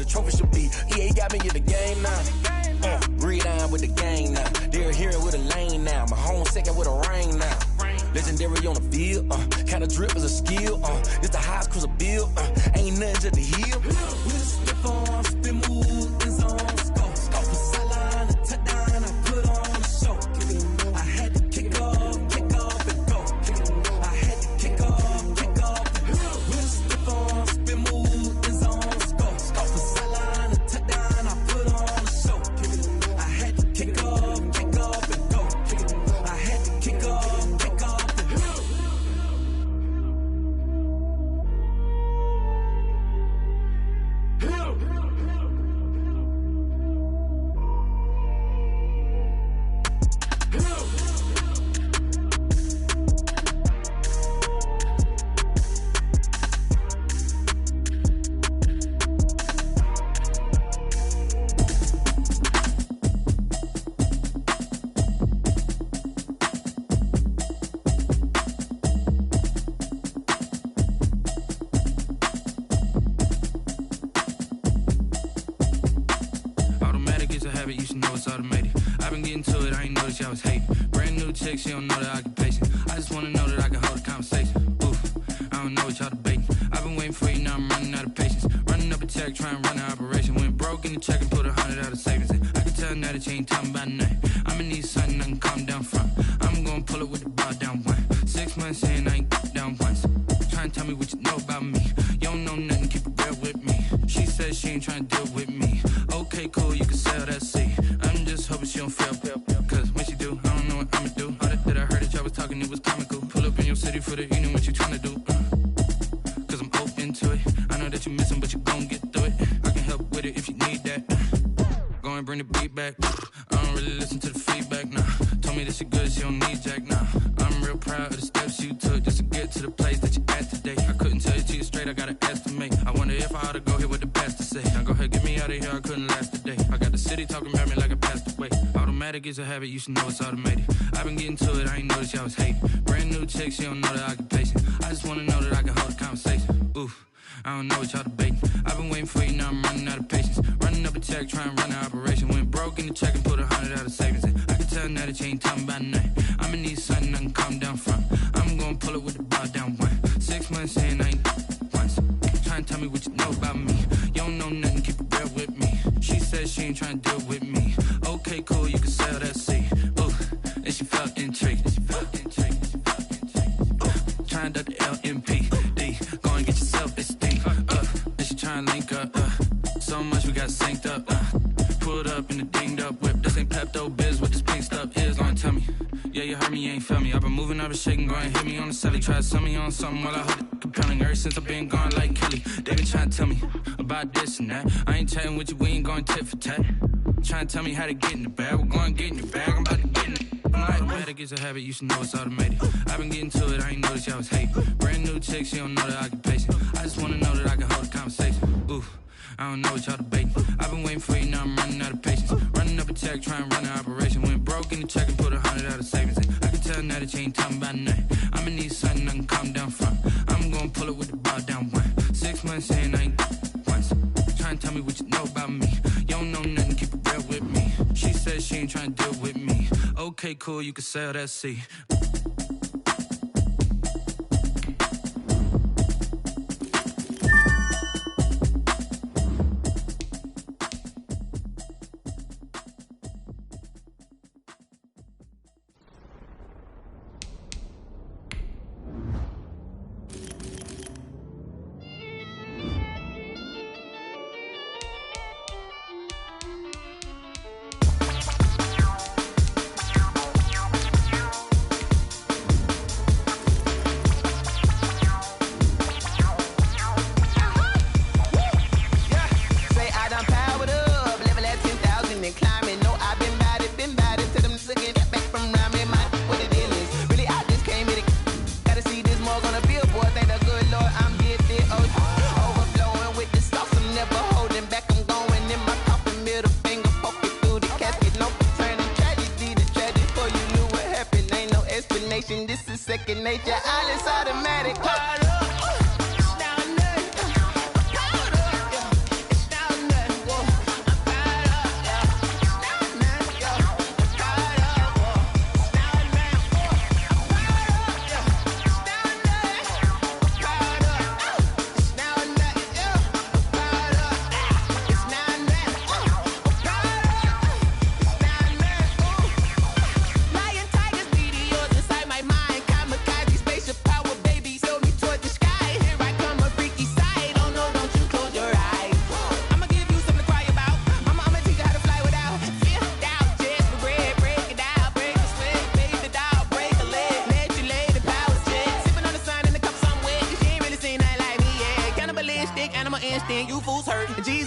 trophy should be. EA got me in the game now. Read on with the gang now. They're hearing with a lane now. My home second with a rain now. Legendary on the field, kinda drip is a skill, it's the highest cruiser bill, ain't nothing to the hill. Slip on, spin move, in zone, scope. Scope for sideline, a touchdown, I put on the show. I had to kick off and go. I had to kick off and slip on, spin move, in zone, scope. Scope for sideline, a touchdown, I put on the show. I had to kick off and go. I had to kick off. You should know it's automated. I've been getting to it, I ain't noticed y'all was hating. Brand new chick, she don't know the occupation. I just wanna know that I can hold a conversation. Oof, I don't know what y'all debating. I've been waiting for you, now I'm running out of patience. Running up a check, trying to run an operation. Went broke in the check and put 100 out of savings in. I can tell now that you ain't talking about nothing. I'ma need something I can calm down from. I'm gonna pull it with the bar down one. 6 months in, I ain't down once. Trying to tell me what you know about me. You don't know nothing, keep it real with me. She says she ain't trying to deal with me. Okay, cool, you can sell that seat. I'm just hoping she don't fail. Cause when she do, I don't know what I'ma do. All that I heard that y'all was talking, it was comical. Pull up in your city for the evening, what you tryna do? Cause I'm open to it. I know that you missing, but you gon' get through it. I can help with it if you need that. Go and bring the beat back. I don't really listen to the feedback, nah. Told me that she good, she don't need jack, nah. I'm real proud of the steps you took just to get to the place that you at today. I couldn't tell you to you straight, I gotta estimate. I wonder if I ought to go here with the best to say. Now go ahead, get me out of here, I couldn't last today. I got the city talking about me like I passed away. Automatic is a habit, you should know it's automated. I've been getting to it, I ain't noticed y'all was hating. Brand new chick, she don't know the occupation. I just wanna know that I can hold a conversation. Oof, I don't know what y'all debating. I've been waiting for you, now I'm running out of patience. Running up a check, trying to run an operation. Went broke in the check and put 100 out of savings in. I can tell now that you ain't talking about nothing. I'ma need something I can calm down from. I'm gonna pull it with the bar down one. 6 months in, I ain't once. Trying to tell me what you know about me. You don't know nothing, keep it real with me. She says she ain't trying to deal with me. Okay, cool, you can sell that seat. Ooh, and she felt intrigued. Trying to the LMPD. Go and get yourself esteem. And she trying to link up. So much we got synced up. Pulled up in the dinged up whip. This ain't Pepto Biz, what this pink stuff is. Don't tell me. Yeah, you heard me, you ain't felt me. I've been moving, I've been shaking, go and hit me on the celly. Try to sell me on something while I hold it compelling. Ever since I've been gone like Kelly, they been trying to tell me about this and that. I ain't chatting with you, we ain't going tit for tat. Trying to tell me how to get in the bag. We're going to get in the bag, I'm about to get in it. Automatic is a habit, you should know it's automated. I've been getting to it, I ain't noticed y'all was hating. Brand new chick, she don't know the occupation. I just wanna know that I can hold a conversation. Oof, I don't know what y'all debating. I've been waiting for you, now I'm running out of patience. Running up a check, trying to run an operation. Went broke in the check and put 100 out of savings in. I can tell now that you ain't talking about nothing. I'ma need something I can calm down from. I'm gonna pull it with the bar down one. 6 months in, I ain't once. Trying to tell me what you know about me. You don't know nothing, keep it real with me. She says she ain't trying to deal with me. Okay, cool, you can sell that seat. This is second nature, all is automatic. It's down there.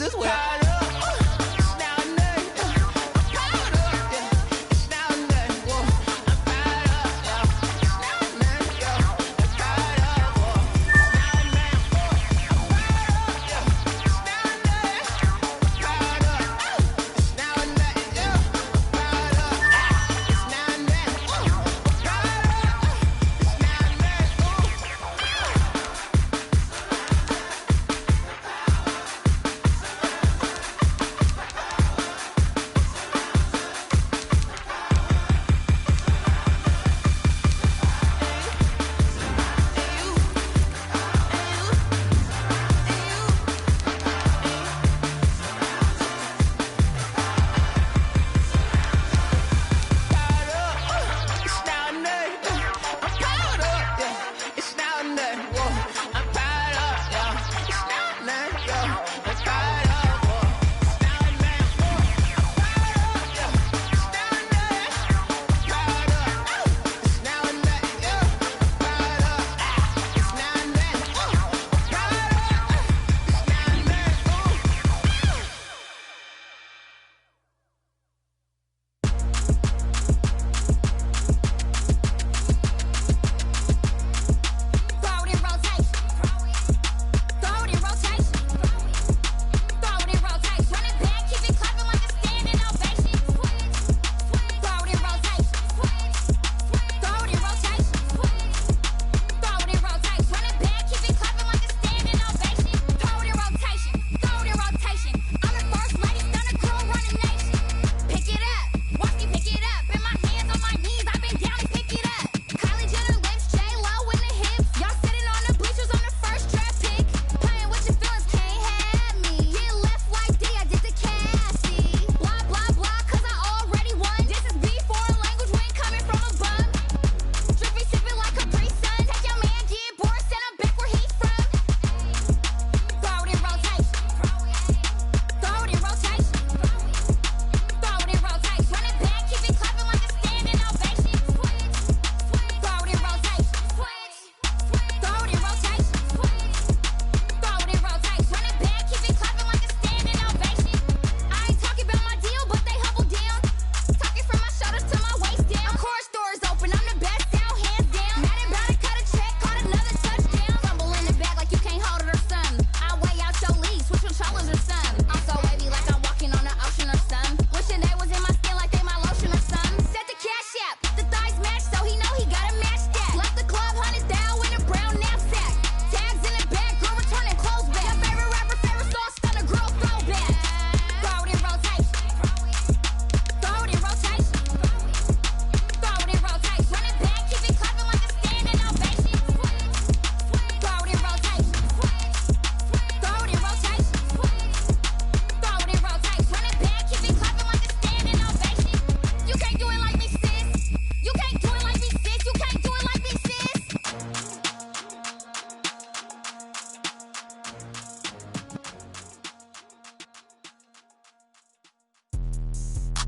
as well.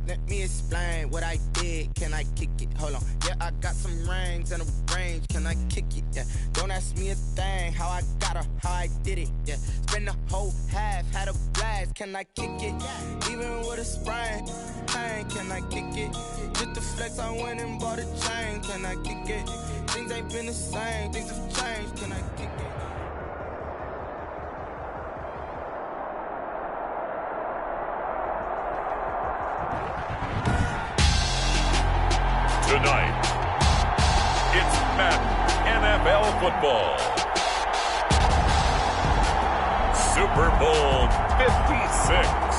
Let me explain what I did. Can I kick it? Hold on. Yeah, I got some rings and a range. Can I kick it? Yeah. Don't ask me a thing. How I got her, how I did it. Yeah. Spend the whole half, had a blast. Can I kick it? Even with a sprain. Pain, can I kick it? Just the flex, I went and bought a chain. Can I kick it? Things ain't been the same. Things have changed. Can I kick it? Tonight, it's Madden NFL football. Super Bowl 56.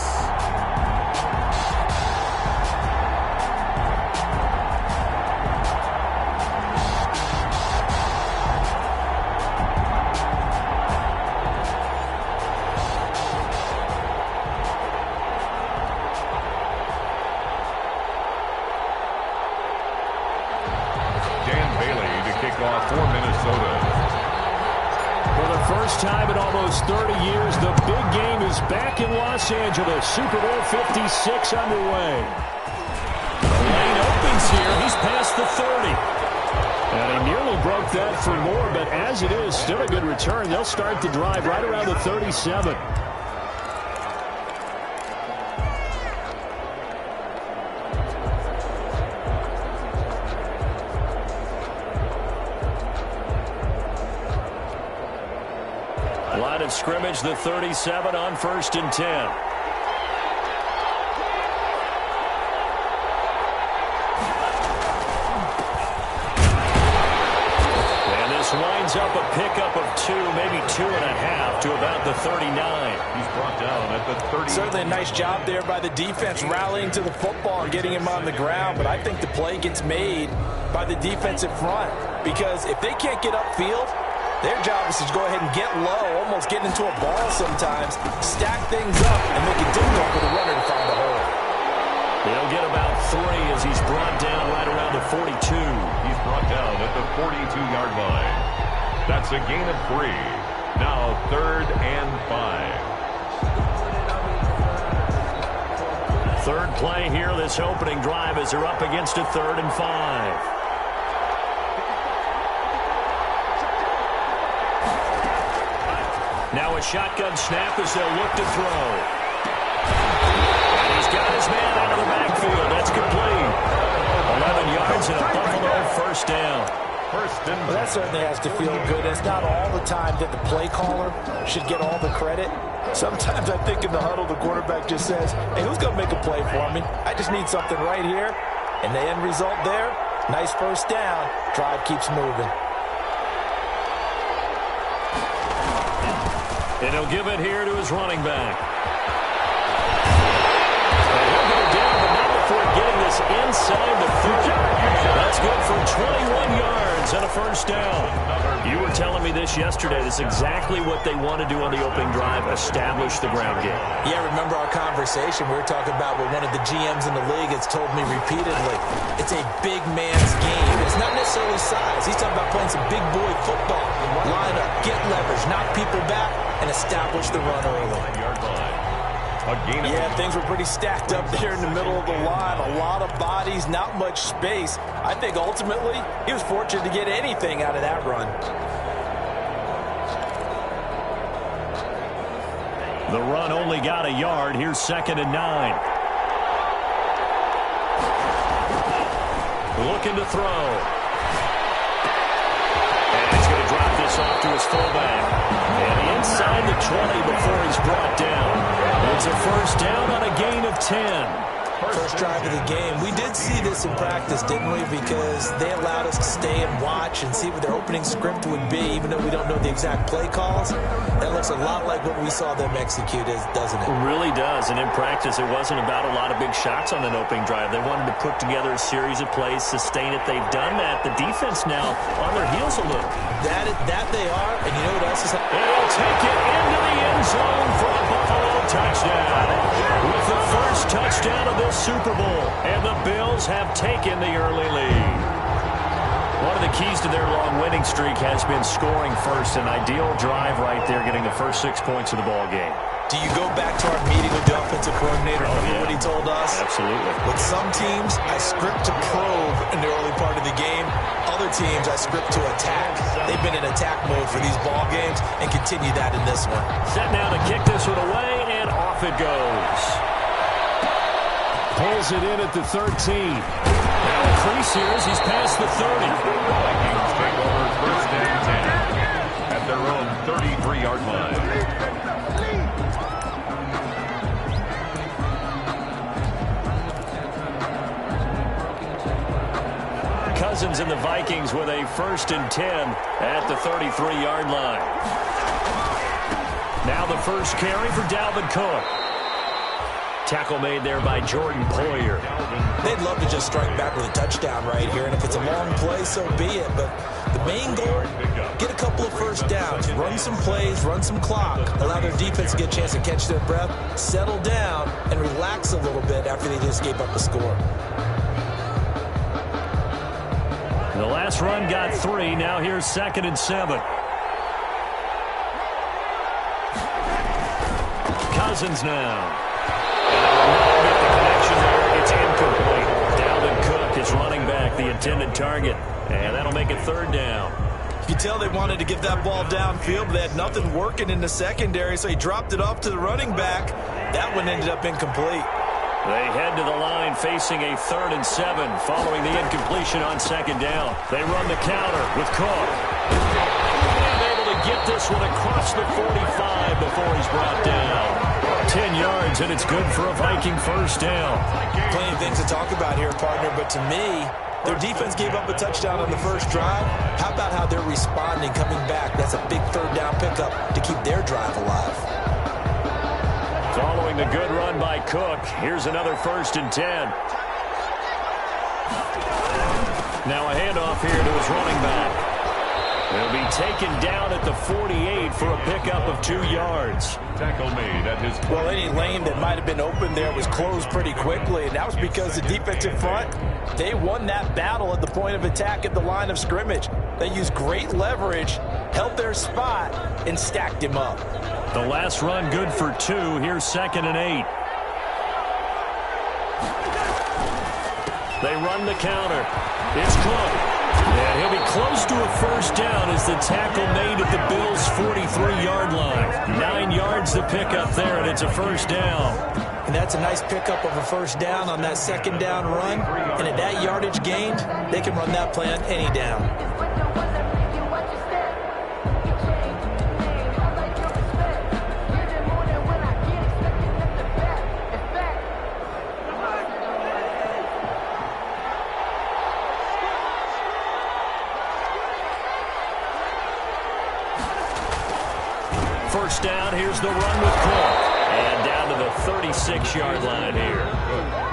For Minnesota. For the first time in almost 30 years, the big game is back in Los Angeles. Super Bowl 56 underway. The lane opens here. He's past the 30. And he nearly broke that for more, but as it is, still a good return. They'll start the drive right around the 37. of scrimmage, the 37 on 1st and 10. Winds up a pickup of 2, maybe 2.5 to about the 39. He's brought down at the 30. Certainly a nice job there by the defense rallying to the football and getting him on the ground. But I think the play gets made by the defensive front because if they can't get upfield, their job is to go ahead and get low, almost get into a ball sometimes, stack things up, and make it difficult for the runner to find a hole. He'll get about 3 as he's brought down right around the 42. He's brought down at the 42-yard line. That's a gain of 3. Now 3rd and 5. Third play here, this opening drive as they're up against a 3rd and 5. Now a shotgun snap as they'll look to throw. And he's got his man out of the backfield. That's complete. 11 yards and a Buffalo first down. Well, that certainly has to feel good. It's not all the time that the play caller should get all the credit. Sometimes I think in the huddle, the quarterback just says, hey, who's going to make a play for me? I just need something right here. And the end result there, nice first down. Drive keeps moving. And he'll give it here to his running back. And he'll go down, but not before getting this inside the 30. That's good for 21 yards and a first down. You were telling me this yesterday. This is exactly what they want to do on the opening drive, establish the ground game. Yeah, remember our conversation. We were talking about what one of the GMs in the league has told me repeatedly. It's a big man's game. It's not necessarily size. He's talking about playing some big boy football. Line up, get leverage, knock people back, and establish the run early. Yeah, things were pretty stacked up there in the middle of the line. A lot of bodies, not much space. I think ultimately he was fortunate to get anything out of that run. The run only got a yard. Here's 2nd and 9. Looking to throw. And he's going to drop this off to his fullback. And inside the 20 before he's brought down. It's a first down on a gain of 10. First drive of the game. We did see this in practice, didn't we? Because they allowed us to stay and watch and see what their opening script would be, even though we don't know the exact play calls. That looks a lot like what we saw them execute, doesn't it? It really does. And in practice, it wasn't about a lot of big shots on that opening drive. They wanted to put together a series of plays, sustain it. They've done that. The defense now on their heels a little. That they are. And you know what else is happening? They'll take it into the end zone for a Buffalo touchdown. With the first touchdown of this Super Bowl. And the Bills have taken the early lead. One of the keys to their long winning streak has been scoring first. An ideal drive right there, getting the first 6 points of the ball game. Do you go back to our meeting with the offensive coordinator? Remember what he told us? Absolutely. With some teams, I script to probe in the early part of the game. Other teams, I script to attack. They've been in attack mode for these ball games and continue that in this one. Set now to kick this one away, and off it goes. Pulls it in at the 13. Now a crease here as he's past the 30. Vikings take over 1st and 10 at their own 33-yard line. Cousins and the Vikings with a 1st and 10 at the 33-yard line. Now the first carry for Dalvin Cook. Tackle made there by Jordan Poyer. They'd love to just strike back with a touchdown right here, and if it's a long play, so be it. But the main goal, get a couple of first downs, run some plays, run some clock, allow their defense to get a chance to catch their breath, settle down, and relax a little bit after they just gave up a score. The last run got 3. Now here's 2nd and 7. Cousins now. Get the connection there. It's incomplete. Dalvin Cook is running back, the intended target. And that'll make it 3rd down. You can tell they wanted to get that ball downfield, but they had nothing working in the secondary, so he dropped it off to the running back. That one ended up incomplete. They head to the line facing a 3rd and 7 following the incompletion on 2nd down. They run the counter with Cook. And able to get this one across the 45 before he's brought down. 10 yards, and it's good for a Viking first down. Plenty of things to talk about here, partner, but to me, their defense gave up a touchdown on the first drive. How about how they're responding, coming back? That's a big third down pickup to keep their drive alive. Following the good run by Cook, here's another 1st and 10. Now a handoff here to his running back. He'll be taken down at the 48 for a pickup of 2 yards. Tackle made at his... Well, any lane that might have been open there was closed pretty quickly, and that was because the defensive front, they won that battle at the point of attack at the line of scrimmage. They used great leverage, held their spot, and stacked him up. The last run good for 2. Here's 2nd and 8. They run the counter. It's Cook. And he'll be close to a first down as the tackle made at the Bills' 43-yard line. 9 yards to pick up there, and it's a first down. And that's a nice pickup of a first down on that 2nd down run. And at that yardage gained, they can run that play on any down. First down, here's the run with Cook. And down to the 36-yard line here.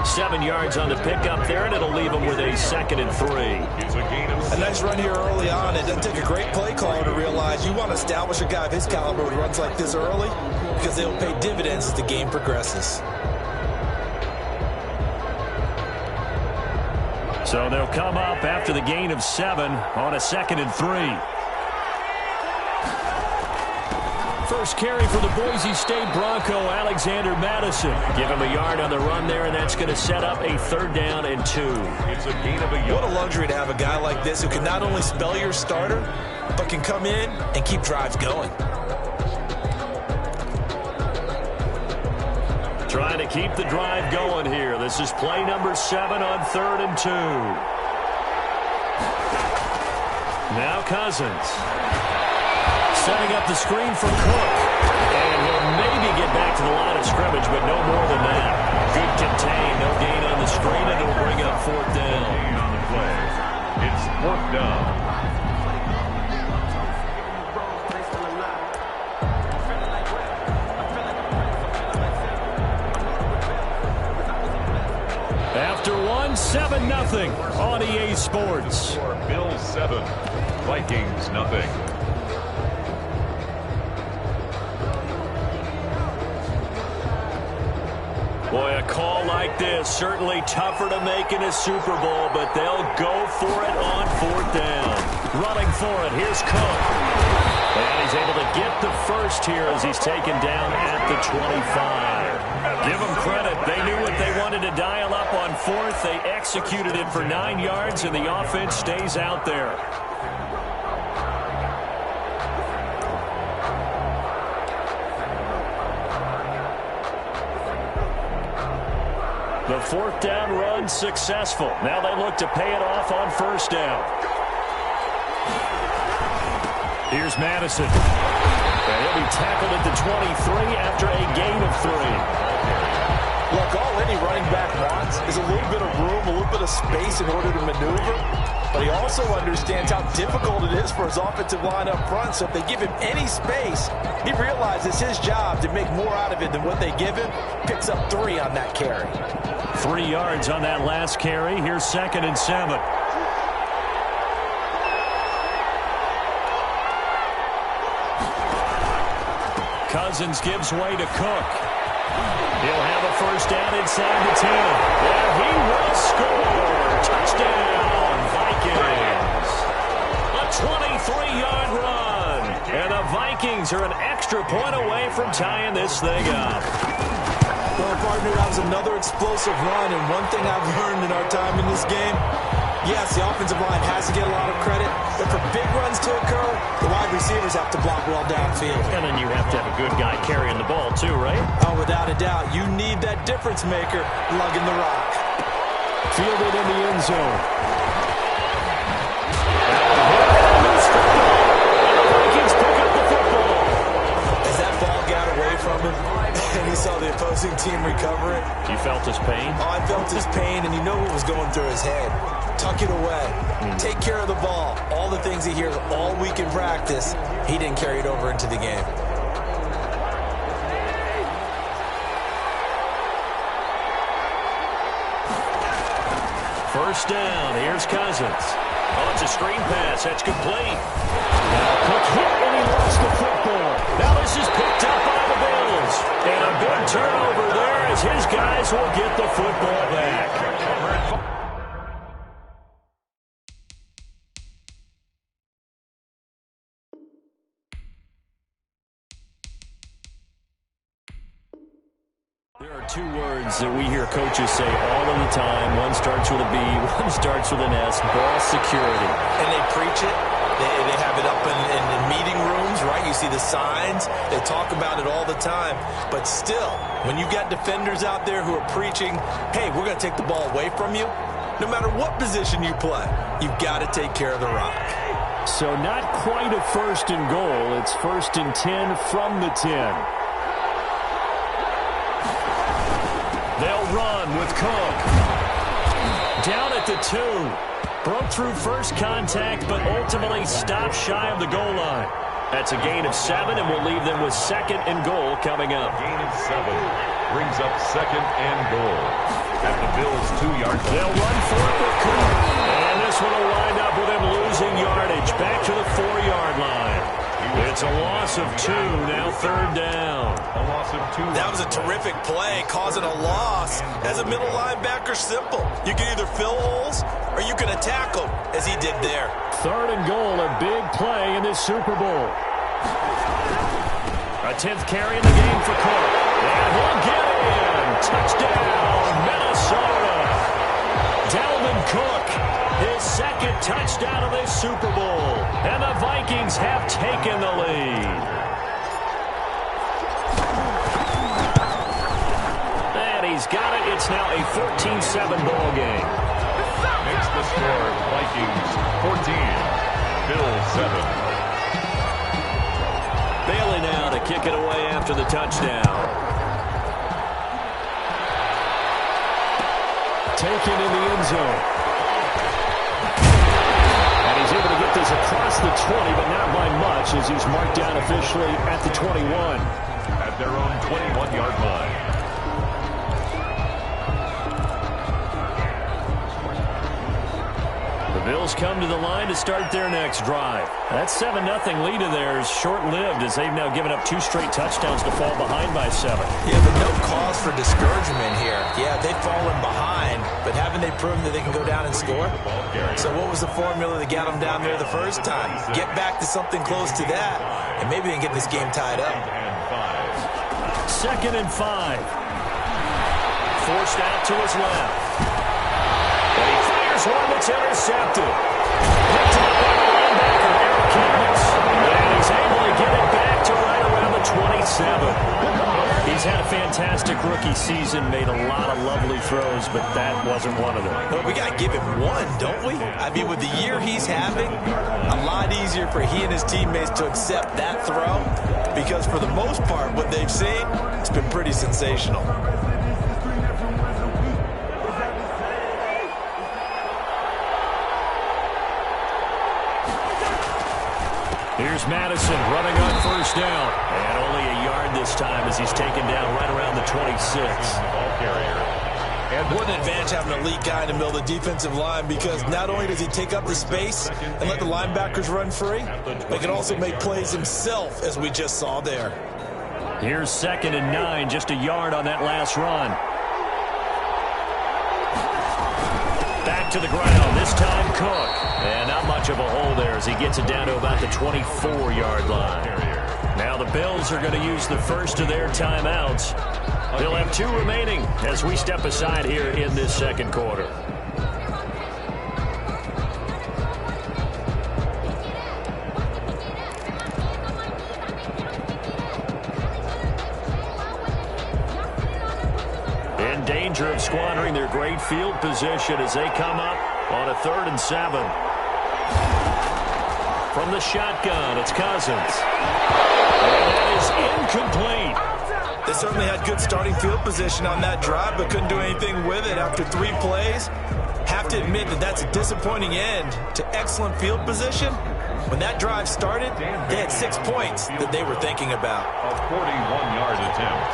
7 yards on the pickup there, and it'll leave them with a 2nd and 3. A nice run here early on. It doesn't take a great play caller to realize you want to establish a guy of his caliber who runs like this early because they'll pay dividends as the game progresses. So they'll come up after the gain of 7 on a 2nd and 3. First carry for the Boise State Bronco, Alexander Madison. Give him a yard on the run there, and that's going to set up a 3rd down and 2. It's a gain of a yard. What a luxury to have a guy like this who can not only spell your starter, but can come in and keep drives going. Trying to keep the drive going here. This is play number 7 on 3rd and 2. Now Cousins. Setting up the screen for Cook. And he'll maybe get back to the line of scrimmage, but no more than that. Good contain, no gain on the screen, and it'll bring up 4th down. Gain on the play. It's 4th down. After 7-0 on EA Sports. Bills 7, Vikings nothing. Boy, a call like this, certainly tougher to make in a Super Bowl, but they'll go for it on 4th down. Running for it, here's Cook. And he's able to get the first here as he's taken down at the 25. Give them credit. They knew what they wanted to dial up on 4th. They executed it for 9 yards, and the offense stays out there. The 4th down run successful. Now they look to pay it off on 1st down. Here's Madison. And he'll be tackled at the 23 after a gain of 3. Look, all any running back wants is a little bit of room, a little bit of space in order to maneuver. But he also understands how difficult it is for his offensive line up front. So if they give him any space, he realizes his job to make more out of it than what they give him. Picks up 3 on that carry. 3 yards on that last carry. Here's 2nd and 7. Cousins gives way to Cook. He'll have a first down inside the 10. And he will score. Touchdown, Vikings. A 23-yard run. And the Vikings are an extra point away from tying this thing up. Well, partner, that was another explosive run, and one thing I've learned in our time in this game, yes, the offensive line has to get a lot of credit, but for big runs to occur, the wide receivers have to block well downfield. And then you have to have a good guy carrying the ball too, right? Oh, without a doubt. You need that difference maker lugging the rock. Fielded in the end zone. Vikings pick up the coming, and he saw the opposing team recover it. You felt his pain? Oh, I felt his pain, and you know what was going through his head. Tuck it away. Take care of the ball. All the things he hears all week in practice, he didn't carry it over into the game. First down. Here's Cousins. Oh, it's a screen pass. That's complete. Now Cook hit, and he lost the football. Now this is picked up by the Bills. And a big turnover there as his guys will get the football back. There are two words that we hear coaches say all of the time. One starts with a B, one starts with an S, ball security. And they preach it. They have it up in meeting rooms, right? You see the signs. They talk about it all the time. But still, when you got defenders out there who are preaching, hey, we're going to take the ball away from you, no matter what position you play, you've got to take care of the rock. So not quite a first and goal. It's first and 10 from the 10. They'll run with Cook. Down at the 2. Broke through first contact, but ultimately stopped shy of the goal line. That's a gain of 7, and we'll leave them with second and goal coming up. Gain of 7 brings up second and goal at the Bills' 2-yard line. They'll run for it with Cook. And this one will wind up with him losing yardage back to the 4-yard line. It's a loss of 2, now third down. A loss of 2. That was a terrific play, causing a loss. As a middle linebacker, simple. You can either fill holes or you can attack them, as he did there. Third and goal, a big play in this Super Bowl. A 10th carry in the game for Cook. And he'll get in. Touchdown, Minnesota. Dalvin Cook, his second touchdown of this Super Bowl. And the Vikings have taken the lead. And he's got it. It's now a 14-7 ball game. Makes the score Vikings 14, Bills 7. Bailey now to kick it away after the touchdown. Taken in the end zone. And he's able to get this across the 20, but not by much as he's marked down officially at the 21. At their own 21-yard line. The Bills come to the line to start their next drive. That 7-0 lead of theirs short-lived as they've now given up 2 straight touchdowns to fall behind by 7. Yeah, but no cause for discouragement here. Yeah, they've fallen behind, but haven't they proven that they can go down and score? So what was the formula that got them down there the first time? Get back to something close to that, and maybe they can get this game tied up. 2nd and 5. Forced out to his left. And he fires one that's intercepted. Picked up by the linebacker, Eric Kendricks. And he's able to get it back to right around the 27. He's had a fantastic rookie season, made a lot of lovely throws, but that wasn't one of them. Well, we got to give him one, don't we? I mean, with the year he's having, a lot easier for he and his teammates to accept that throw because for the most part, what they've seen, it's been pretty sensational. Here's Madison running on first down. And only a yard this time as he's taken down right around the 26. Ball carrier. And what an advantage having an elite guy in the middle of the defensive line because not only does he take up the space and let the linebackers run free, but can also make plays himself, as we just saw there. Here's 2nd and 9, just a yard on that last run. Back to the ground, this time Cook. And not much of a hole there as he gets it down to about the 24-yard line. Now the Bills are going to use the first of their timeouts. They'll have 2 remaining as we step aside here in this second quarter. In danger of squandering their great field position as they come up on a 3rd and 7. From the shotgun, it's Cousins. And that is incomplete. They certainly had good starting field position on that drive, but couldn't do anything with it after 3 plays. Have to admit that that's a disappointing end to excellent field position. When that drive started, they had 6 points that they were thinking about. A 41-yard attempt.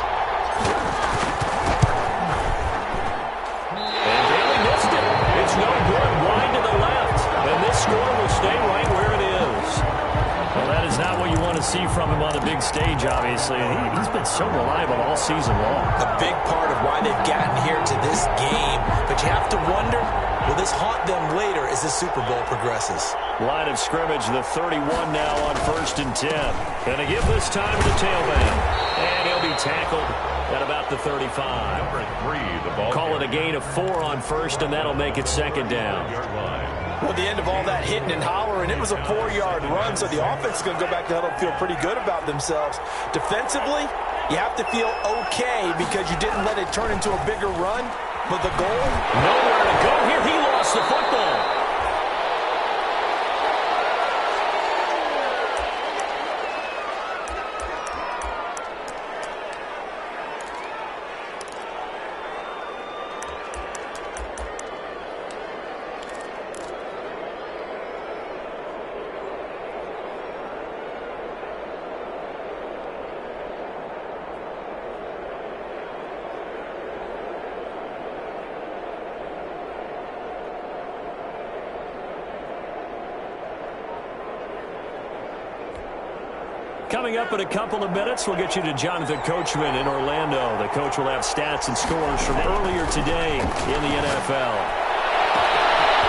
And Bailey missed it. It's no good. Wide to the left. And this score will stay right where it is. Well, that is not what you want to see from him on the big stage, obviously. He's been so reliable all season long. A big part of why they've gotten here to this game. But you have to wonder, will this haunt them later as the Super Bowl progresses? Line of scrimmage, the 31 now on 1st and 10. Gonna give this time to the tailback. And he'll be tackled at about the 35. Number 3, the ball. Call it a gain of 4 on 1st, and that'll make it 2nd down. Well, at the end of all that hitting and hollering, it was a 4-yard run, so the offense is going to go back to huddle and feel pretty good about themselves. Defensively, you have to feel okay because you didn't let it turn into a bigger run, but the goal? Nowhere to go here. He lost the football. Coming up in a couple of minutes, we'll get you to Jonathan Coachman in Orlando. The coach will have stats and scores from earlier today in the NFL.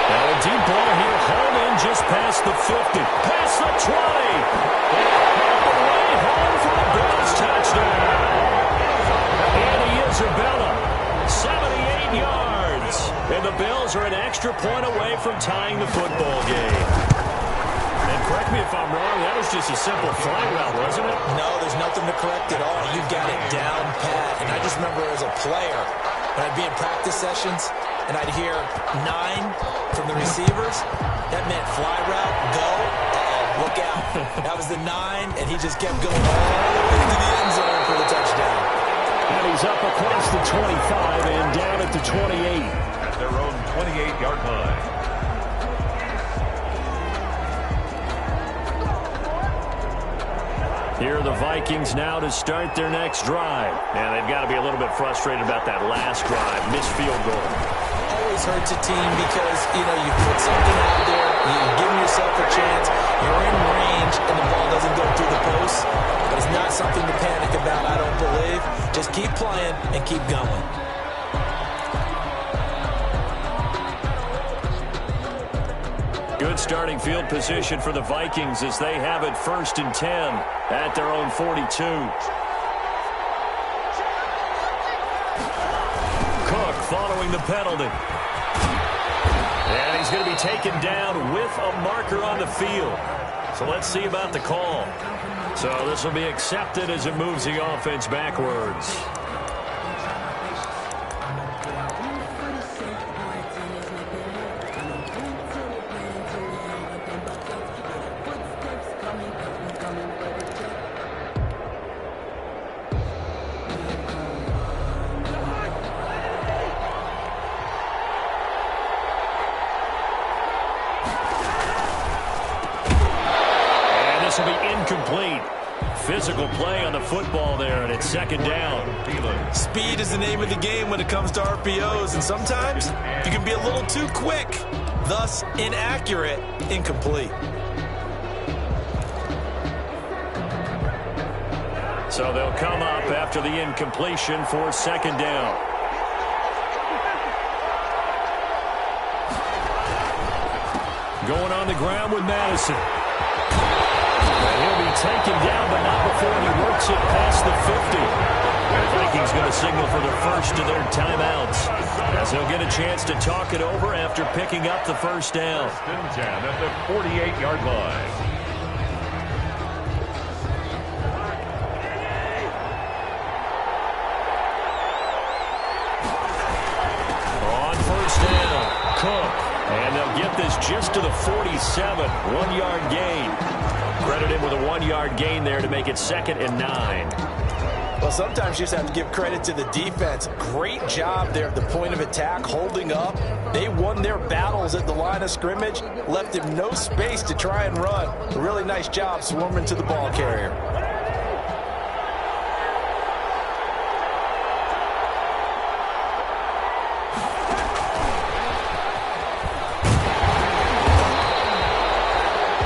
Now a deep ball here, home in just past the 50, past the 20. And away home for the Bills touchdown. Andy Isabella, 78 yards. And the Bills are an extra point away from tying the football game. Correct me if I'm wrong, that was just a simple fly route, wasn't it? No, there's nothing to correct at all. You got it down pat. And I just remember as a player, when I'd be in practice sessions, and I'd hear 9 from the receivers, that meant fly route, go, look out. That was the 9, and he just kept going all the way to the end zone for the touchdown. And he's up across the 25 and down at the 28. At their own 28-yard line. Here are the Vikings now to start their next drive. And they've got to be a little bit frustrated about that last drive. Missed field goal. Always hurts a team because, you put something out there, you're giving yourself a chance, you're in range, and the ball doesn't go through the post. But it's not something to panic about, I don't believe. Just keep playing and keep going. Good starting field position for the Vikings as they have it 1st and 10 at their own 42. Cook following the penalty. And he's going to be taken down with a marker on the field. So let's see about the call. So this will be accepted as it moves the offense backwards. This will be incomplete. Physical play on the football there, and it's 2nd down. Speed is the name of the game when it comes to RPOs, and sometimes you can be a little too quick, thus inaccurate, incomplete. So they'll come up after the incompletion for 2nd down. Going on the ground with Madison. He'll be taken down, but not before he works it past the 50. The Vikings going to signal for the first of their timeouts, as they'll get a chance to talk it over after picking up the 1st down. 10 at the 48-yard line. On 1st down, Cook. And they'll get this just to the 47, 1-yard gain. Credit him with a 1-yard gain there to make it 2nd and 9. Well, sometimes you just have to give credit to the defense. Great job there at the point of attack, holding up. They won their battles at the line of scrimmage, left him no space to try and run. A really nice job swarming to the ball carrier.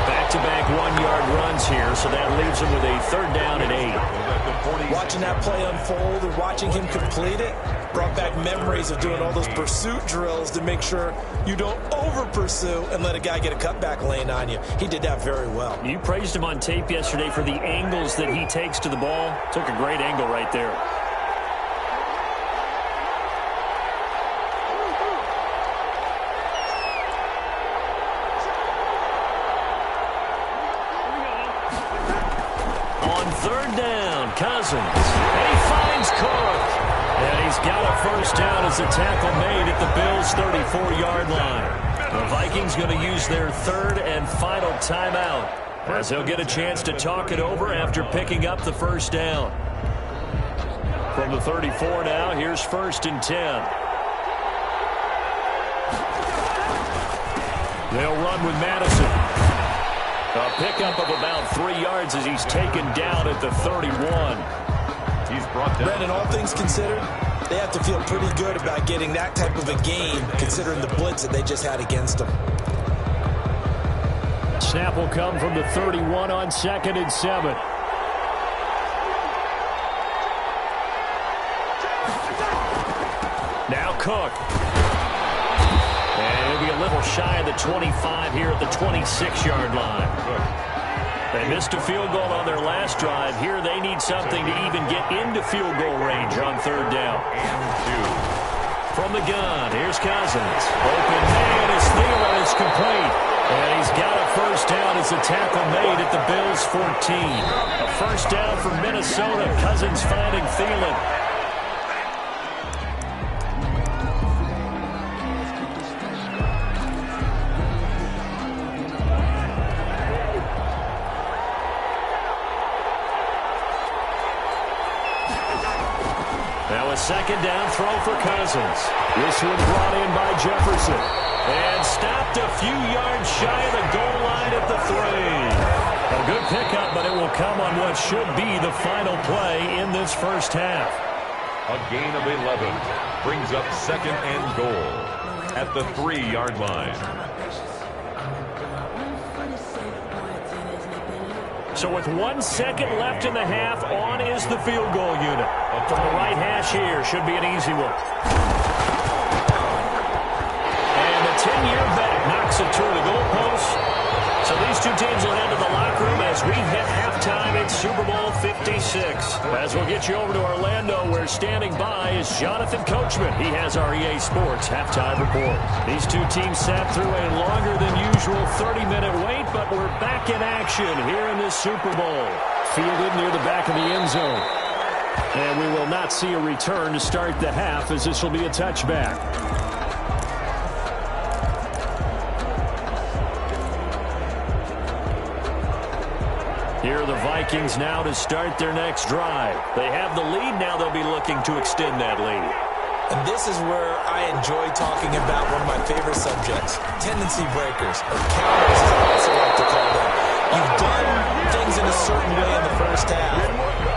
Back-to-back one-yard runs here, so that leaves him with a 3rd down and 8. Watching that play unfold and watching him complete it brought back memories of doing all those pursuit drills to make sure you don't over-pursue and let a guy get a cutback lane on you. He did that very well. You praised him on tape yesterday for the angles that he takes to the ball. Took a great angle right there. Cousins, and he finds Cook. And he's got a 1st down as the tackle made at the Bills' 34-yard line. The Vikings going to use their 3rd and final timeout as they'll get a chance to talk it over after picking up the 1st down. From the 34 now, here's 1st and 10. They'll run with Madison. A pickup of about 3 yards as he's taken down at the 31. He's brought down. Brandon, all things considered, they have to feel pretty good about getting that type of a game considering the blitz that they just had against them. Snap will come from the 31 on 2nd and 7. Now Cook. And he'll be a little shy of the 25 here at the 26-yard line. They missed a field goal on their last drive. Here they need something to even get into field goal range on 3rd down. From the gun, here's Cousins. Open man is Thielen. It's complete. And he's got a 1st down as the tackle made at the Bills' 14. A 1st down for Minnesota. Cousins finding Thielen. Now a 2nd down throw for Cousins. This one brought in by Jefferson. And stopped a few yards shy of the goal line at the 3. A good pickup, but it will come on what should be the final play in this 1st half. A gain of 11 brings up 2nd and goal at the 3-yard line. So with 1 second left in the half, on is the field goal unit. From the right hash here, should be an easy one. And the 10-year bet knocks it through the goalpost. So these two teams will head to the locker room as we hit halftime in Super Bowl 56. As we'll get you over to Orlando, where standing by is Jonathan Coachman. He has our EA Sports halftime report. These two teams sat through a longer than usual 30-minute wait, but we're back in action here in this Super Bowl. Fielded near the back of the end zone. And we will not see a return to start the half, as this will be a touchback. Here are the Vikings now to start their next drive. They have the lead. Now they'll be looking to extend that lead. And this is where I enjoy talking about one of my favorite subjects, tendency breakers, or counters as I also like to call them. You've done things in a certain way in the 1st half,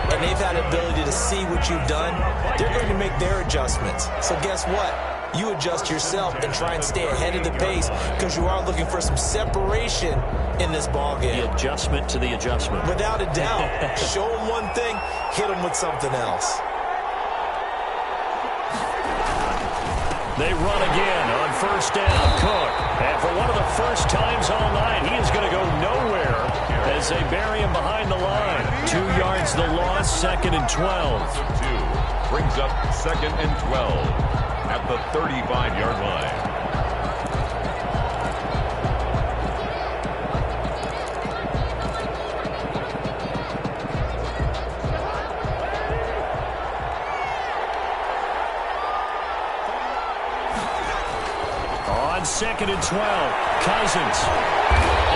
and they've had the ability to see what you've done. They're going to make their adjustments. So guess what? You adjust yourself and try and stay ahead of the pace because you are looking for some separation in this ball game. The adjustment to the adjustment. Without a doubt. Show them one thing, hit them with something else. They run again on 1st down. Cook. And for one of the first times all night, he is going to go nowhere as they bury him behind the line. 2 yards the loss, 2nd and 12. Brings up 2nd and 12 at the 35-yard line. On 2nd and 12, Cousins.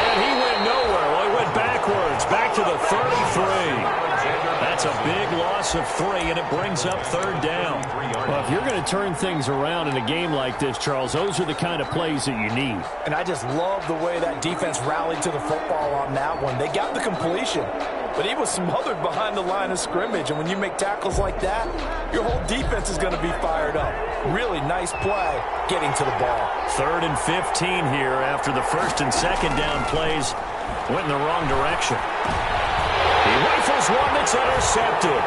And he went nowhere. Well, he went backwards, back to the 33. That's That's a big loss of 3, and it brings up third down. Well, if you're going to turn things around in a game like this, Charles, those are the kind of plays that you need. And I just love the way that defense rallied to the football on that one. They got the completion, but he was smothered behind the line of scrimmage. And when you make tackles like that, your whole defense is going to be fired up. Really nice play getting to the ball. 3rd and 15 here after the 1st and 2nd down plays went in the wrong direction. He rifles one that's intercepted.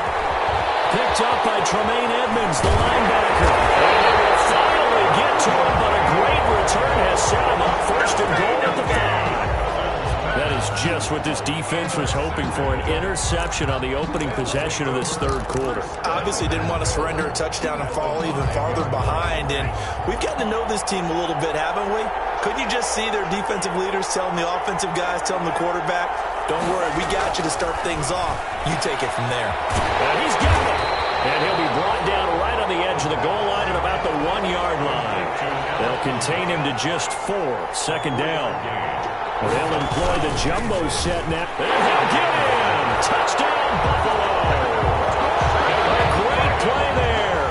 Picked up by Tremaine Edmonds, the linebacker. And they will finally get to him, but a great return has set him up 1st and goal at the 5. That is just what this defense was hoping for, an interception on the opening possession of this 3rd quarter. Obviously didn't want to surrender a touchdown and fall even farther behind, and we've gotten to know this team a little bit, haven't we? Couldn't you just see their defensive leaders telling the offensive guys, telling the quarterback, don't worry, we got you to start things off. You take it from there. And he's got it. And he'll be brought down right on the edge of the goal line at about the 1-yard line. They'll contain him to just 4, 2nd down. They'll employ the jumbo set now. And he'll get in. Touchdown, Buffalo. A great play there.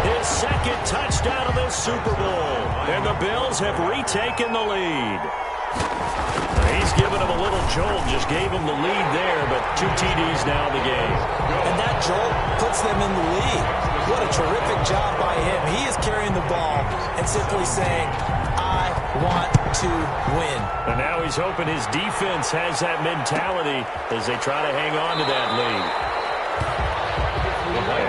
His 2nd touchdown of this Super Bowl. And the Bills have retaken the lead. He's given him a little jolt, just gave him the lead there, but 2 TDs now in the game. And that jolt puts them in the lead. What a terrific job by him. He is carrying the ball and simply saying, I want to win. And now he's hoping his defense has that mentality as they try to hang on to that lead.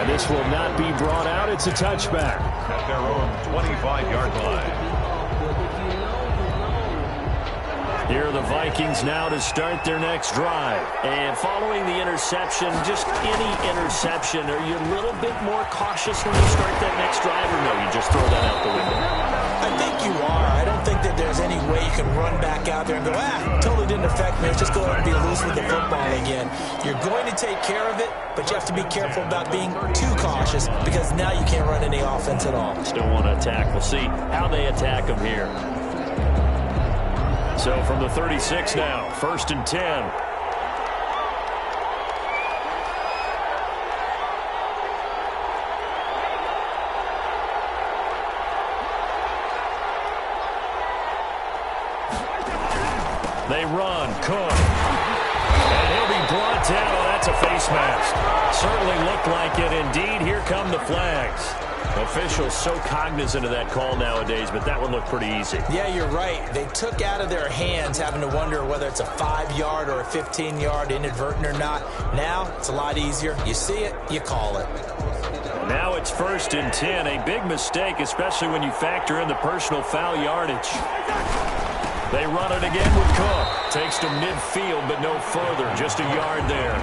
And this will not be brought out. It's a touchback. At their own 25-yard line. Here are the Vikings now to start their next drive. And following the interception, just any interception, are you a little bit more cautious when you start that next drive, or no, you just throw that out the window? I think you are. I don't think that there's any way you can run back out there and go, totally didn't affect me. Let's just go out and be loose with the football again. You're going to take care of it, but you have to be careful about being too cautious because now you can't run any offense at all. Still want to attack. We'll see how they attack them here. So from the 36 now, 1st and 10. They run, Cook. And he'll be brought down. Oh, that's a face mask. Certainly looked like it. Indeed, here come the flags. Officials so cognizant of that call nowadays, but that one looked pretty easy. Yeah, you're right. They took out of their hands having to wonder whether it's a 5-yard or a 15-yard inadvertent or not. Now, it's a lot easier. You see it, you call it. Now it's 1st and 10. A big mistake, especially when you factor in the personal foul yardage. They run it again with Cook. Takes to midfield, but no further. Just a yard there.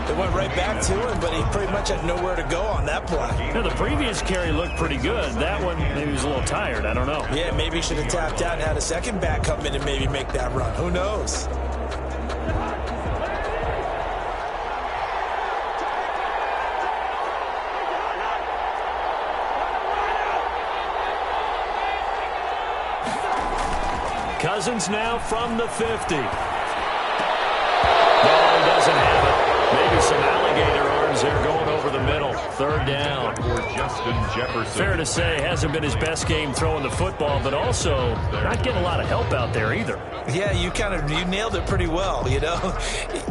They went right back to him, but he pretty much had nowhere to go on that play. Now, the previous carry looked pretty good. That one, maybe he was a little tired. I don't know. Yeah, maybe he should have tapped out and had a second back come in and maybe make that run. Who knows? Cousins now from the 50. No, he doesn't have it. Maybe some alligator arms there going over the middle. 3rd down. For Justin Jefferson. Fair to say, hasn't been his best game throwing the football, but also not getting a lot of help out there either. Yeah, you nailed it pretty well, you know.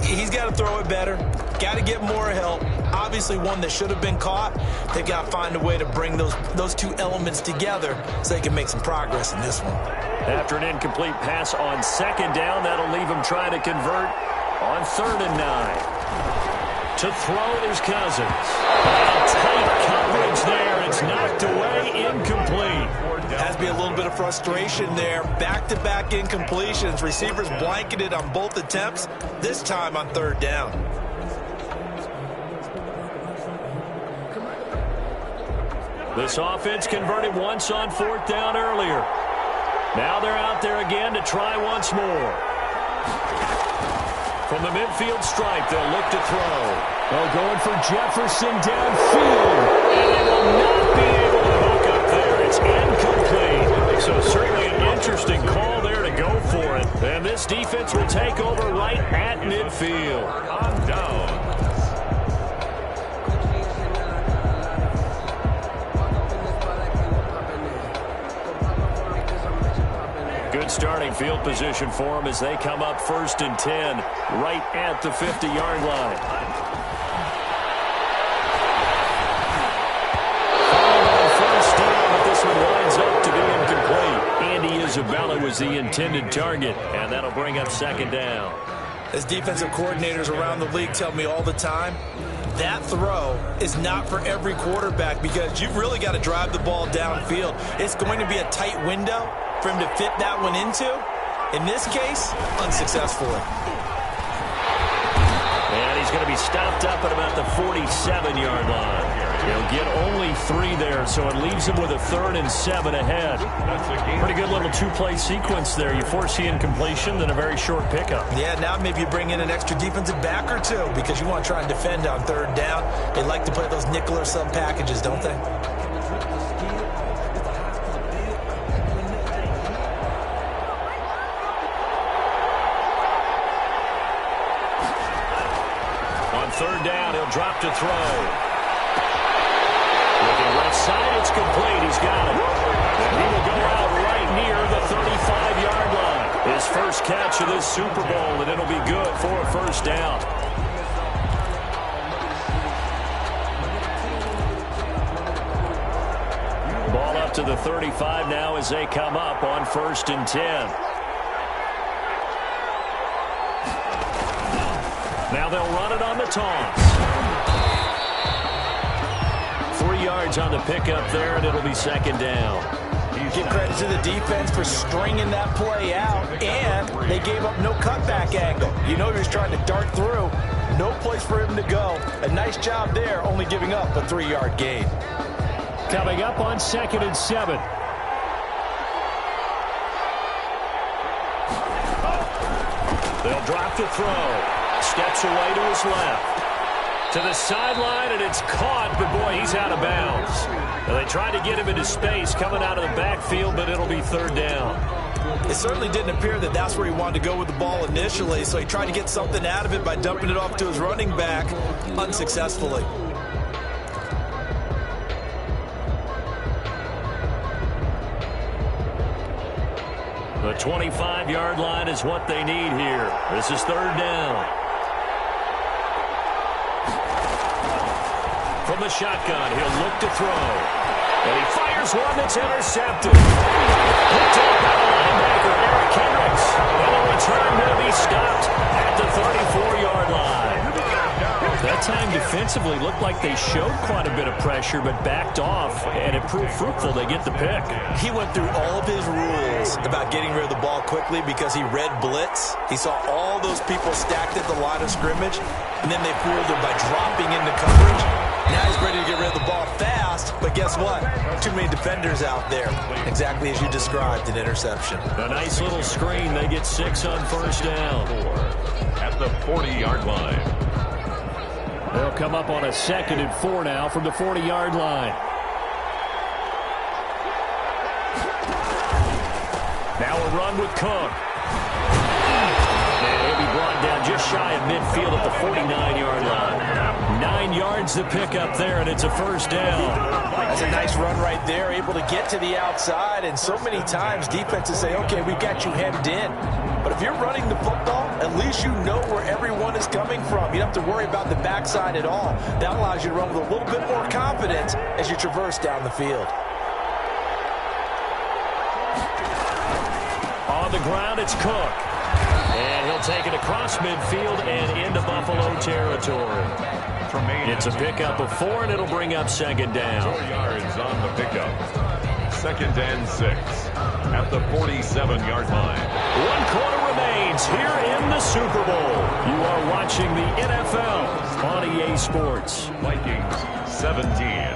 He's got to throw it better. Got to get more help. Obviously one that should have been caught. They've got to find a way to bring those two elements together so they can make some progress in this one. After an incomplete pass on 2nd down, that'll leave him trying to convert on 3rd and 9. To throw is Cousins. And tight coverage there. It's knocked away, incomplete. Has to be a little bit of frustration there. Back-to-back incompletions. Receivers blanketed on both attempts, this time on 3rd down. This offense converted once on 4th down earlier. Now they're out there again to try once more. From the midfield stripe, they'll look to throw. Oh, going for Jefferson downfield. And they will not be able to hook up there. It's incomplete. So certainly an interesting call there to go for it. And this defense will take over right at midfield. On down. Good starting field position for them as they come up 1st and 10 right at the 50-yard line. First down, but this one lines up to be incomplete. Andy Isabella was the intended target, and that'll bring up 2nd down. As defensive coordinators around the league tell me all the time, that throw is not for every quarterback because you've really got to drive the ball downfield. It's going to be a tight window for him to fit that one into. In this case, unsuccessfully. And he's going to be stopped up at about the 47-yard line. He'll get only 3 there, so it leaves him with a 3rd and 7 ahead. Pretty good little 2-play sequence there. You force the incompletion, then a very short pickup. Yeah, now maybe you bring in an extra defensive back or two because you want to try and defend on 3rd down. They like to play those nickel or sub packages, don't they? On 3rd down, he'll drop to throw. Looking left side, it's complete. He's got it. And he will go out right near the 35-yard line. His first catch of this Super Bowl, and it'll be good for a 1st down. Ball up to the 35 now as they come up on 1st and 10. Now they'll run it on the toss. 3 yards on the pickup there, and it'll be 2nd down. Give credit to the defense for stringing that play out, and they gave up no cutback angle. You know he was trying to dart through. No place for him to go. A nice job there, only giving up a 3-yard gain. Coming up on 2nd and 7. They'll drop to throw. Steps away to his left. To the sideline, and it's caught, but boy, he's out of bounds. Well, they tried to get him into space coming out of the backfield, but it'll be 3rd down. It certainly didn't appear that that's where he wanted to go with the ball initially, so he tried to get something out of it by dumping it off to his running back unsuccessfully. The 25-yard line is what they need here. This is 3rd down. From the shotgun, he'll look to throw. And he fires one that's intercepted. Picked up by the linebacker, Eric Kendricks. And the return will be stopped at the 34-yard line. That time defensively looked like they showed quite a bit of pressure but backed off, and it proved fruitful. They get the pick. He went through all of his rules about getting rid of the ball quickly because he read blitz. He saw all those people stacked at the line of scrimmage, and then they fooled him by dropping into coverage. Now he's ready to get rid of the ball fast, but guess what? Too many defenders out there. Exactly as you described, an interception. A nice little screen. They get 6 on 1st down. At the 40-yard line. They'll come up on a 2nd and 4 now from the 40-yard line. Now a run with Cook. And he'll be brought down just shy of midfield at the 49-yard line. 9 yards to pick up there, and it's a 1st down. That's a nice run right there, able to get to the outside, and so many times defenses say, okay, we've got you hemmed in. But if you're running the football, at least you know where everyone is coming from. You don't have to worry about the backside at all. That allows you to run with a little bit more confidence as you traverse down the field. On the ground, it's Cook. And he'll take it across midfield and into Buffalo territory. It's a pickup of 4, and it'll bring up 2nd down. 4 yards on the pickup. 2nd and 6 at the 47-yard line. 1 quarter remains here in the Super Bowl. You are watching the NFL on EA Sports. Vikings 17.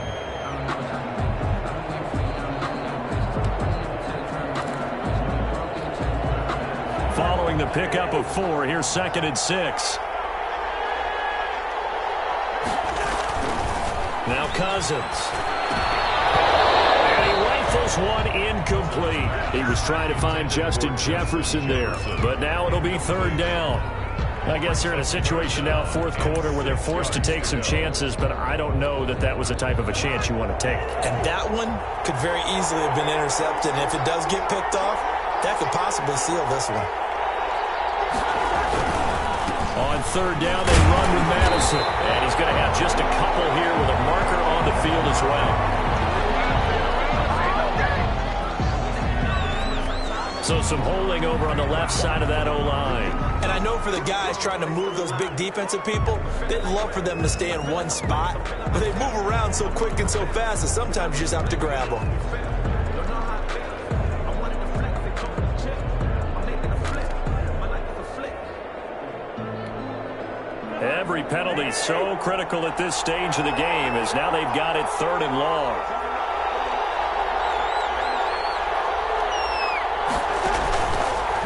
Following the pickup of 4, here's 2nd and 6. Now Cousins. And he rifles one incomplete. He was trying to find Justin Jefferson there, but now it'll be 3rd down. I guess they're in a situation now, 4th quarter, where they're forced to take some chances, but I don't know that that was the type of a chance you want to take. And that one could very easily have been intercepted. And if it does get picked off, That could possibly seal this one. On third down, they run with Madison. And he's going to have just a couple here with a marker on the field as well. So some holding over on the left side of that O-line. And I know for the guys trying to move those big defensive people, they'd love for them to stay in one spot. But they move around so quick and so fast that sometimes you just have to grab them. Every penalty so critical at this stage of the game as now they've got it 3rd and long.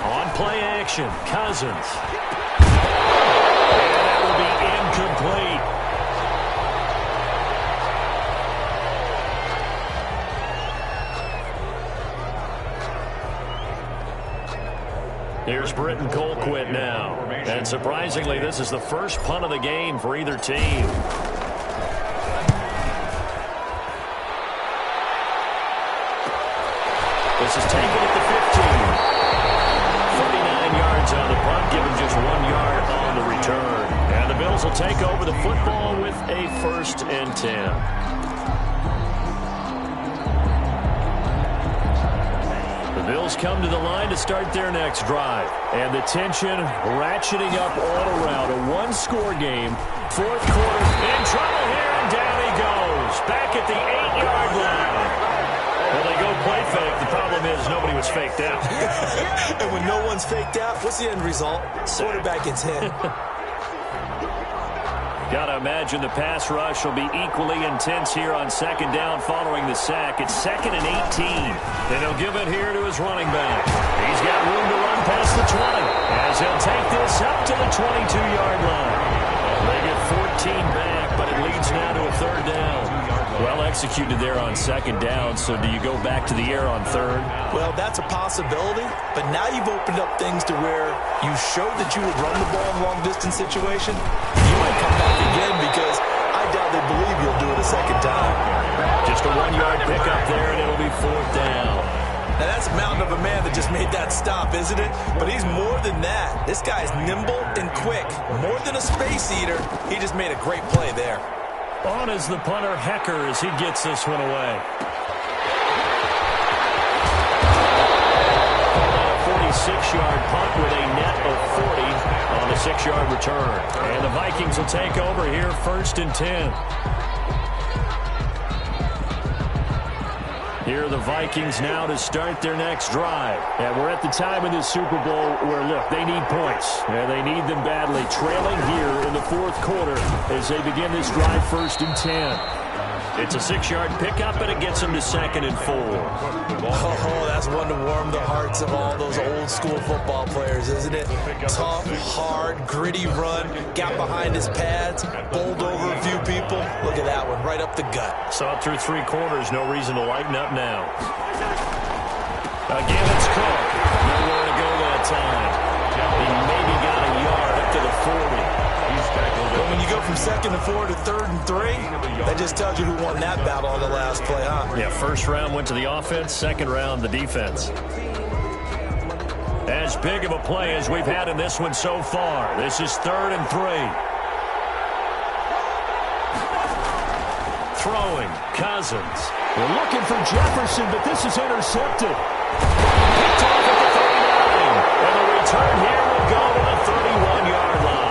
On play action, Cousins. And that will be incomplete. Here's Britton Colquitt now. And surprisingly, this is the first punt of the game for either team. This is taken at the 15. 49 yards on the punt, given just 1 yard on the return. And the Bills will take over the football with a 1st and 10. Bills come to the line to start their next drive. And the tension ratcheting up all around. A one-score game. 4th quarter in trouble here, and down he goes. Back at the 8-yard line. Well, they go play fake. The problem is nobody was faked out. And when no one's faked out, what's the end result? Quarterback gets hit. Got to imagine the pass rush will be equally intense here on 2nd down following the sack. It's 2nd and 18. And he'll give it here to his running back. He's got room to run past the 20 as he'll take this up to the 22-yard line. They get 14 back, but it leads now to a 3rd down. Well executed there on 2nd down, so do you go back to the air on 3rd? Well, that's a possibility, but now you've opened up things to where you showed that you would run the ball in a long-distance situation. You might come back again because I doubt they believe you'll do it a 2nd time. Just a 1-yard pickup there, and it'll be 4th down. Now, that's a mountain of a man that just made that stop, isn't it? But he's more than that. This guy's nimble and quick. More than a space eater, he just made a great play there. On is the punter, Hecker, as he gets this one away. 46-yard punt with a net of 40 on the 6-yard return. And the Vikings will take over here 1st and 10. Here are the Vikings now to start their next drive. And we're at the time in the Super Bowl where, look, they need points. And they need them badly. Trailing here in the 4th quarter as they begin this drive 1st and 10. It's a 6-yard pickup, and it gets them to 2nd and 4. Oh, that's one to warm the hearts of all those old-school football players, isn't it? Tough, hard, gritty run, got behind his pads, bowled over a few people. Look at that one, right up the gut. Saw it through 3 quarters, no reason to lighten up now. Again, it's Cook. Nowhere to go that time. He maybe got a yard up to the 40. But when you go from 2nd and 4 to 3rd and 3, that just tells you who won that battle on the last play, huh? Yeah, 1st round went to the offense, 2nd round the defense. As big of a play as we've had in this one so far. This is 3rd and 3. Throwing, Cousins. They're looking for Jefferson, but this is intercepted. Picked off at the 39. And the return here will go to the 31-yard line.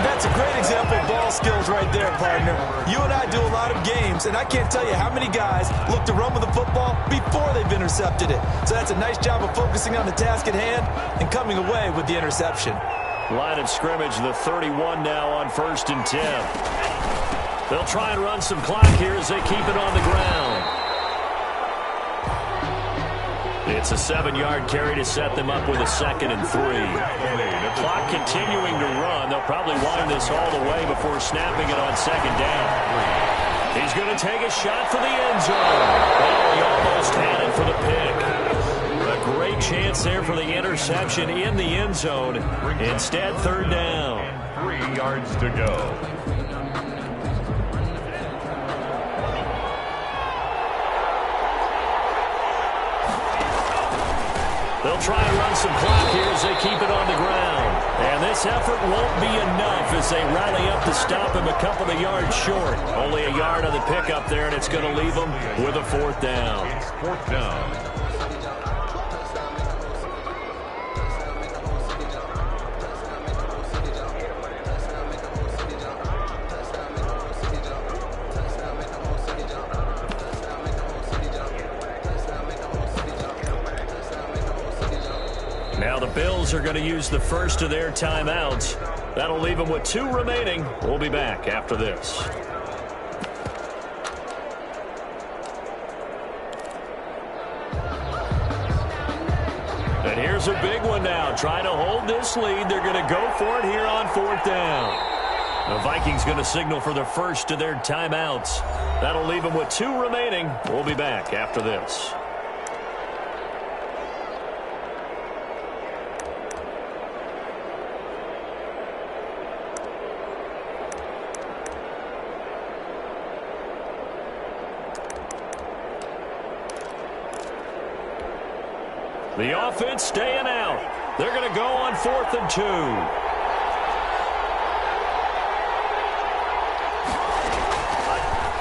That's a great example of ball skills right there, partner. You and I do a lot of games, and I can't tell you how many guys look to run with the football before they've intercepted it. So that's a nice job of focusing on the task at hand and coming away with the interception. Line of scrimmage, the 31 now on 1st and 10. They'll try and run some clock here as they keep it on the ground. It's a 7-yard carry to set them up with a 2nd and 3. Clock continuing to run. They'll probably wind this all the way before snapping it on 2nd down. He's going to take a shot for the end zone. Oh, he almost had it for the pick. A great chance there for the interception in the end zone. Instead, 3rd down. 3 yards to go. They'll try and run some clock here as they keep it on the ground. And this effort won't be enough as they rally up to stop him a couple of yards short. Only a yard on the pickup there, and it's going to leave them with a 4th down. It's 4th down. Now the Bills are going to use the first of their timeouts. That'll leave them with 2 remaining. We'll be back after this. And here's a big one now. Trying to hold this lead. They're going to go for it here on 4th down. The Vikings going to signal for the first of their timeouts. That'll leave them with 2 remaining. We'll be back after this. The offense staying out. They're going to go on 4th and 2.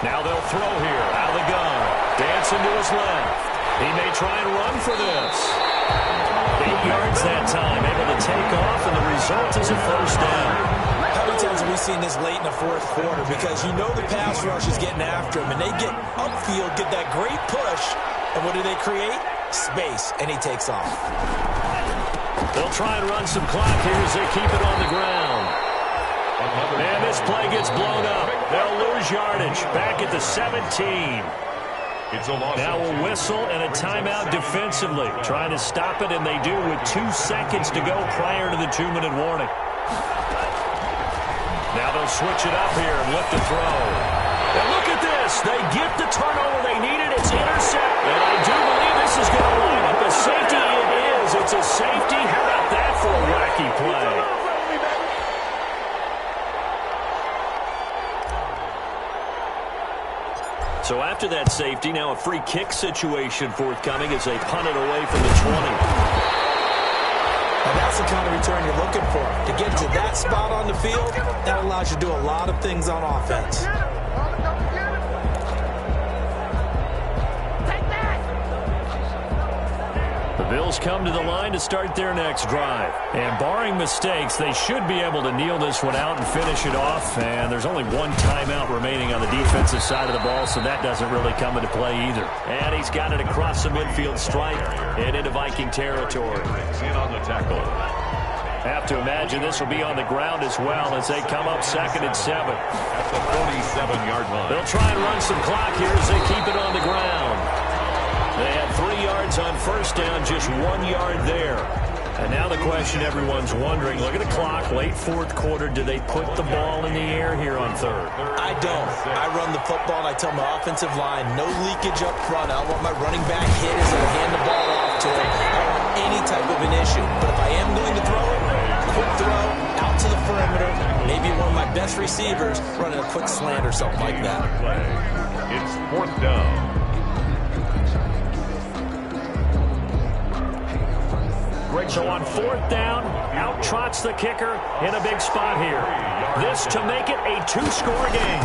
Now they'll throw here out of the gun. Dancing to his left. He may try and run for this. 8 yards that time. Able to take off, and the result is a 1st down. How many times have we seen this late in the 4th quarter? Because you know the pass rush is getting after him, and they get upfield, get that great push, and what do they create? Space, and he takes off. They'll try and run some clock here as they keep it on the ground. And this play gets blown up. They'll lose yardage back at the 17. Now a whistle and a timeout defensively. Trying to stop it, and they do with 2 seconds to go prior to the 2-minute warning. Now they'll switch it up here and look to throw. And look at this. They get the turnover they needed. It's intercepted. And I do believe this is going to line up a safety. It is. It's a safety. How about that for a wacky play? So after that safety, now a free kick situation forthcoming as they punt it away from the 20. And that's the kind of return you're looking for. To get to that spot on the field, that allows you to do a lot of things on offense. The Bills come to the line to start their next drive. And barring mistakes, they should be able to kneel this one out and finish it off. And there's only 1 timeout remaining on the defensive side of the ball, so that doesn't really come into play either. And he's got it across the midfield stripe and into Viking territory. In on the tackle. Have to imagine this will be on the ground as well as they come up 2nd and 7. At the 47-yard line. They'll try and run some clock here as they keep it on the ground. They had 3 yards on 1st down, just 1 yard there. And now the question everyone's wondering, look at the clock, late 4th quarter, do they put the ball in the air here on 3rd? I don't. I run the football, and I tell my offensive line, no leakage up front. I don't want my running back hit as I hand the ball off to him. I don't want any type of an issue. But if I am going to throw it, quick throw, out to the perimeter, maybe one of my best receivers running a quick slant or something like that. It's 4th down. So on 4th down, out trots the kicker in a big spot here. This to make it a 2-score game.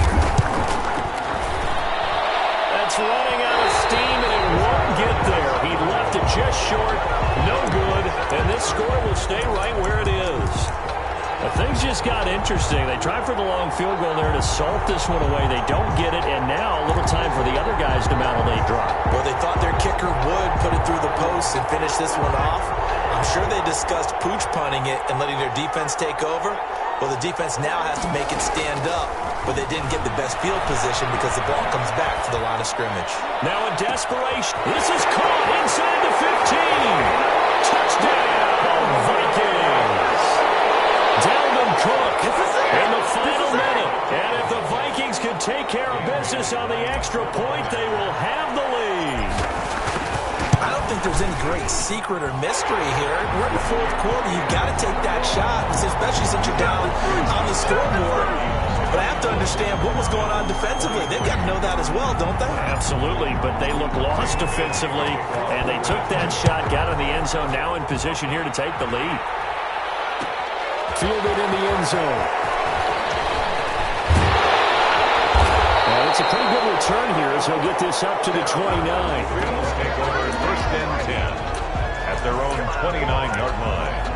That's running out of steam, and it won't get there. He left it just short, no good, and this score will stay right where it is. But things just got interesting. They tried for the long field goal there to salt this one away. They don't get it, and now a little time for the other guys to mount a late drop. Well, they thought their kicker would put it through the post and finish this one off. I'm sure they discussed pooch punting it and letting their defense take over. Well, the defense now has to make it stand up, but they didn't get the best field position because the ball comes back to the line of scrimmage. Now in desperation, this is caught inside the 15. Touchdown, Vikings. Dalvin Cook in the final minute. And if the Vikings can take care of business on the extra point, they will have the lead. I don't think there's any great secret or mystery here. We're in the 4th quarter. You've got to take that shot, especially since you're down on the scoreboard. But I have to understand what was going on defensively. They've got to know that as well, don't they? Absolutely, but they look lost defensively, and they took that shot, got in the end zone, now in position here to take the lead. Fielded in the end zone. And it's a pretty good return here as they'll get this up to the 29. Bills take over first and 10 at their own 29-yard line.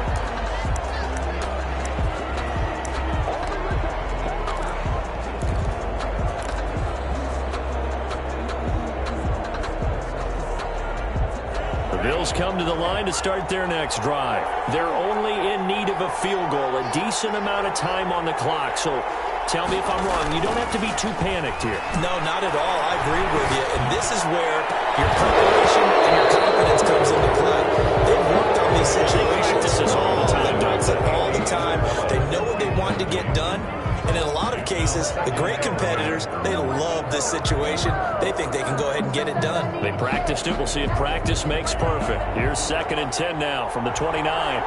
Bills come to the line to start their next drive. They're only in need of a field goal, a decent amount of time on the clock. So tell me if I'm wrong. You don't have to be too panicked here. No, not at all. I agree with you. And this is where your preparation and your confidence comes into play. They've worked on these situations. They practice this all the time. They practice it all the time. They know what they want to get done. And in a lot of cases, the great competitors, they love this situation. They think they can go ahead and get it done. They practiced it. We'll see if practice makes perfect. Here's 2nd and 10 now from the 29.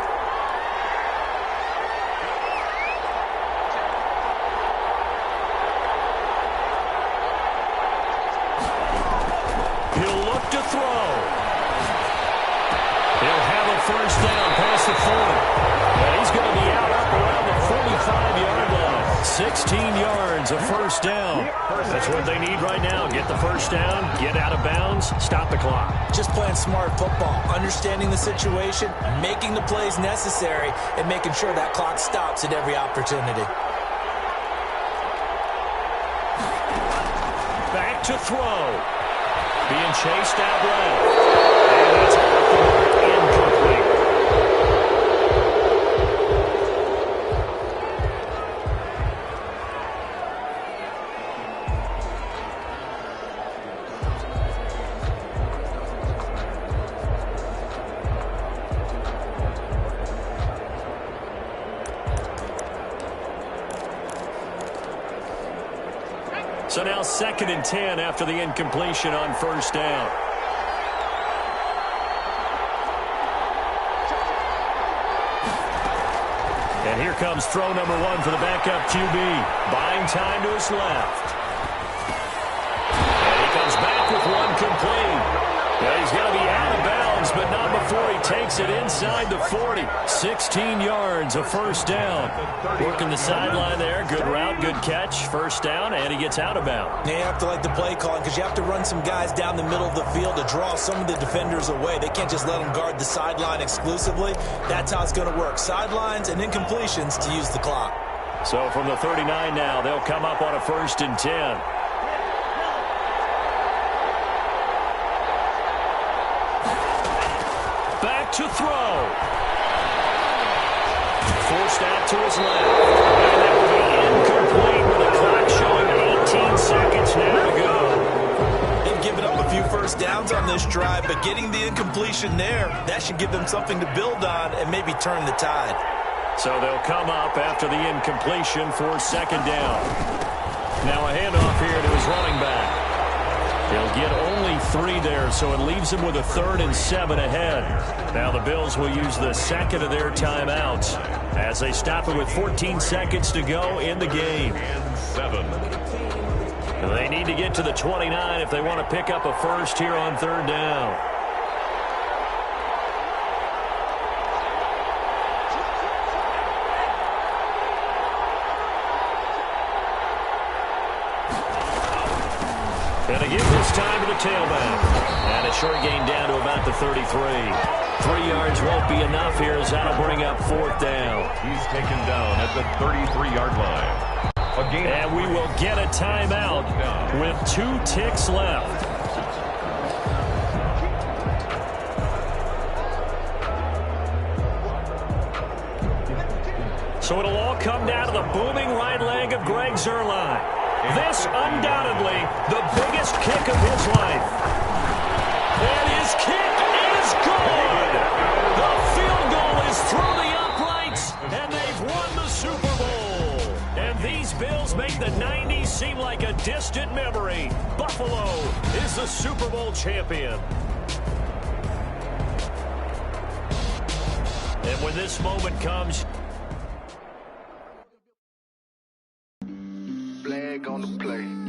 He'll look to throw. He'll have a first down past the 40. And he's going to be out up around the 45-yard line. 16 yards, a first down. That's what they need right now. Get the first down, get out of bounds, stop the clock. Just playing smart football, understanding the situation, making the plays necessary, and making sure that clock stops at every opportunity. Back to throw. Being chased out left. And it's off the mark, incomplete. So now 2nd and 10 after the incompletion on first down. And here comes throw number 1 for the backup QB. Buying time to his left. And he comes back with one complete. Yeah, he's going to be out of bounds, but not before he takes it inside the 40. 16 yards, a first down. Working the sideline there. Good route, good catch. First down, and he gets out of bounds. You have to like the play calling because you have to run some guys down the middle of the field to draw some of the defenders away. They can't just let them guard the sideline exclusively. That's how it's going to work. Sidelines and incompletions to use the clock. So from the 39 now, they'll come up on a 1st and 10. To throw. Forced out to his left. And that will be incomplete with the clock showing 18 seconds now to go. They've given up a few first downs on this drive, but getting the incompletion there, that should give them something to build on and maybe turn the tide. So they'll come up after the incompletion for 2nd down. Now a handoff here to his running back. They'll get only 3 there, so it leaves them with a 3rd and 7 ahead. Now the Bills will use the 2nd of their timeouts as they stop it with 14 seconds to go in the game. They need to get to the 29 if they want to pick up a first here on 3rd down. And they give this time to the tailback. And a short gain down to about the 33. 3 yards won't be enough here as that'll bring up 4th down. He's taken down at the 33-yard line. And we will get a timeout with 2 ticks left. So it'll all come down to the booming right leg of Greg Zuerlein. This undoubtedly the biggest kick of his life. And his kick is good. The field goal is through the uprights, and they've won the Super Bowl. And these Bills make the 90s seem like a distant memory. Buffalo is the Super Bowl champion. And when this moment comes, gonna play.